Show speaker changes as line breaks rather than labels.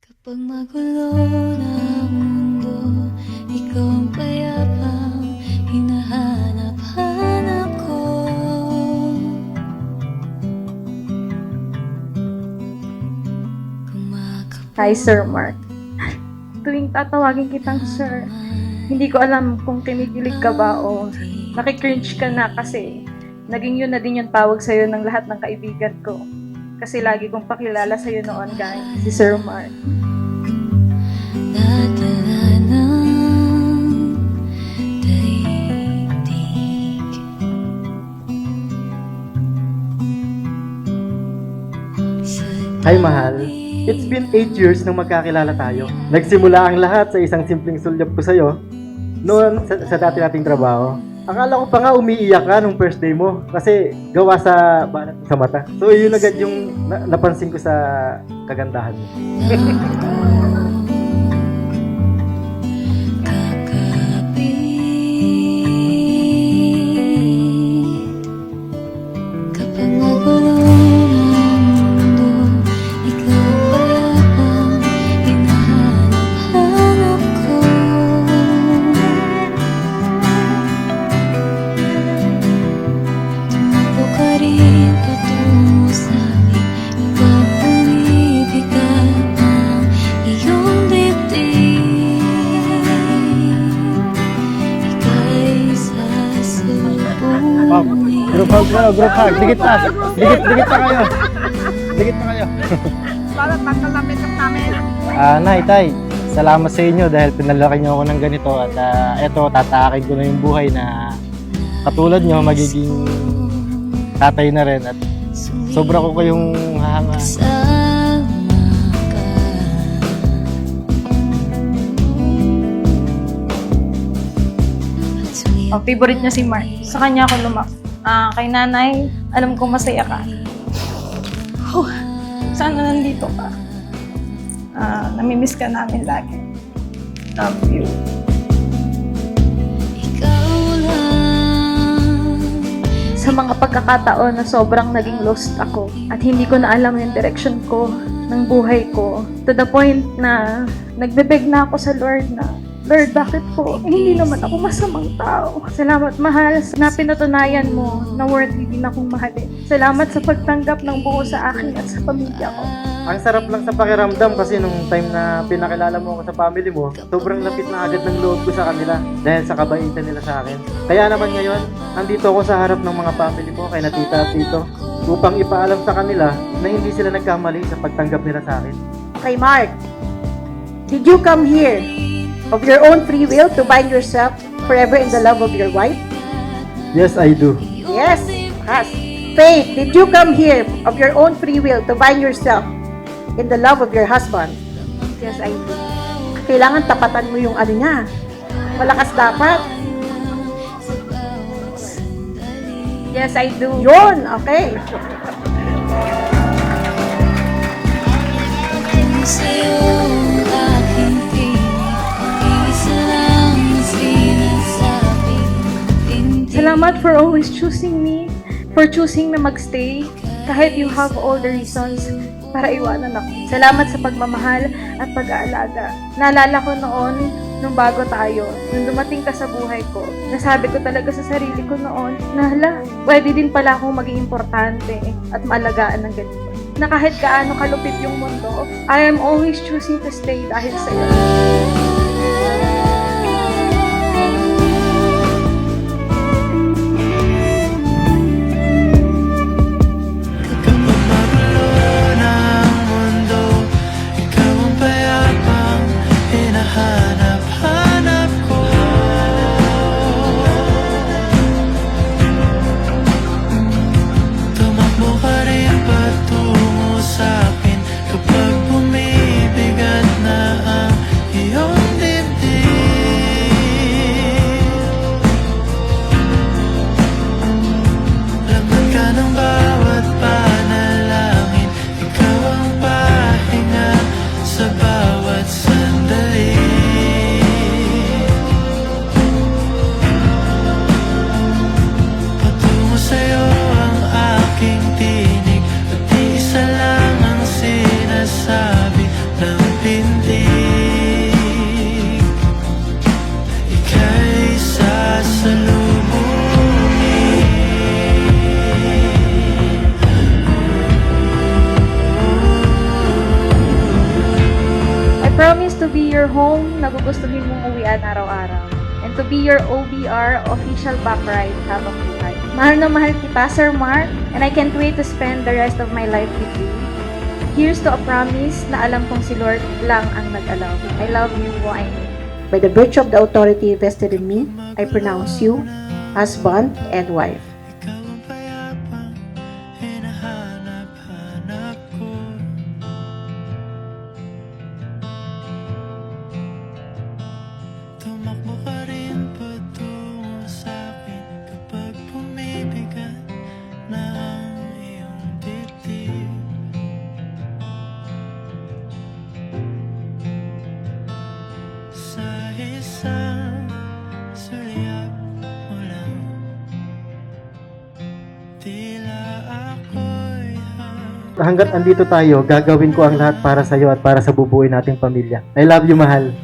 Kapag magulo na ang mundo, ikaw ang payapang hinahanap-hanap ko.
Hi, Sir Mark. Tuwing tatawagin kitang sir, hindi ko alam kung kinikilig ka ba o nakikringe ka na kasi naging yun na din yung tawag sa'yo ng lahat ng kaibigan ko. Kasi lagi kong pakilala sa'yo noon, guys, si Sir Mark.
Nadala ng daigdig.
Hi, mahal. It's been 8 years nang magkakilala tayo. Nagsimula ang lahat sa isang simpleng sulyap ko sa'yo noon sa dati nating trabaho. Akala ko pa nga umiiyak ka nung first day mo kasi gawa sa banat sa mata. So yun agad yung napansin ko sa kagandahan mo.
Kapag magulo ang mundo, ikaw ang payapang hinahanap-hanap ko. Tumakbo ka rin patungo sa'kin, ikaw bumibigat ng iyong dibdib. Ika'y sasabunin.
Group hug kayo, group hug. Dikit pa. Dikit pa kayo. Dikit pa kayo.
Bakit magkalamit ang namin?
Nay, tay, salamat sa inyo dahil pinalaki niyo ako ng ganito at eto, tatakin ko na yung buhay na katulad niyo, magiging tatay na rin at sobra ko kayong hahanga.
Sama ka.
Ang favorite niya si Mark. Sa kanya ako lumaki. Kay nanay, alam kong masaya ka. Sana nandito ka. Namimiss ka namin lagi. Love you.
Ikaw lang.
Sa mga pagkakataon na sobrang naging lost ako at hindi ko na alam yung direction ko ng buhay ko, to the point na nagbebeg na ako sa Lord na, Lord, bakit po? Hindi naman ako masamang tao. Salamat, mahal, na pinatunayan mo na worthy din akong mahalin. Salamat sa pagtanggap ng buo sa akin at sa pamilya ko.
Ang sarap lang sa pakiramdam kasi nung time na pinakilala mo ako sa family mo, sobrang lapit na agad ng loob ko sa kanila dahil sa kabaitan nila sa akin. Kaya naman ngayon, andito ako sa harap ng mga family ko, kay na tita at tito, upang ipaalam sa kanila na hindi sila nagkamali sa pagtanggap nila sa akin.
Okay, Mark, did you come here of your own free will to bind yourself forever in the love of your wife?
Yes, I do.
Yes, has. Faith, did you come here of your own free will to bind yourself in the love of your husband? Yes, I do. Kailangan tapatan mo yung ano niya. Malakas dapat.
Yes, I do.
Yun, okay.
Kung sa'yo ang aking piling, isa lang ang sinasabing hindi.
Salamat for always choosing me, for choosing na magstay, kahit you have all the reasons para iwanan ako. Salamat sa pagmamahal at pag-aalaga. Naalala ko noon, nung bago tayo, nung dumating ka sa buhay ko, nasabi ko talaga sa sarili ko noon, na hala, pwede din pala akong maging importante at maalagaan ng ganito. Na kahit gaano kalupit yung mundo, I am always choosing to stay dahil sa'yo.
Kapag magulo na ang mundo, ikaw ang payapang hinahanap-hanap ko. Tumakbo ka rin patungo sa'kin kapag bumibigat na ang iyong
to be your home na gugustuhin mong uwian araw-araw. And to be your OBR, official back ride habang buhay. Mahal na mahal kita, Sir Mark, and I can't wait to spend the rest of my life with you. Here's to a promise na alam kong si Lord lang ang nag-allow. I love you, Wine.
By the virtue of the authority vested in me, I pronounce you husband and wife.
Ikaw ang payapang hinahanap-hanap ko. Tumakbo ka rin patungo sa'kin kapag bumibigat na ang iyong dibdib. Sa isang sulyap mo lang, tila ako'y
Hanggat andito tayo, gagawin ko ang lahat para sa'yo at para sa bubuoy nating pamilya. I love you, mahal.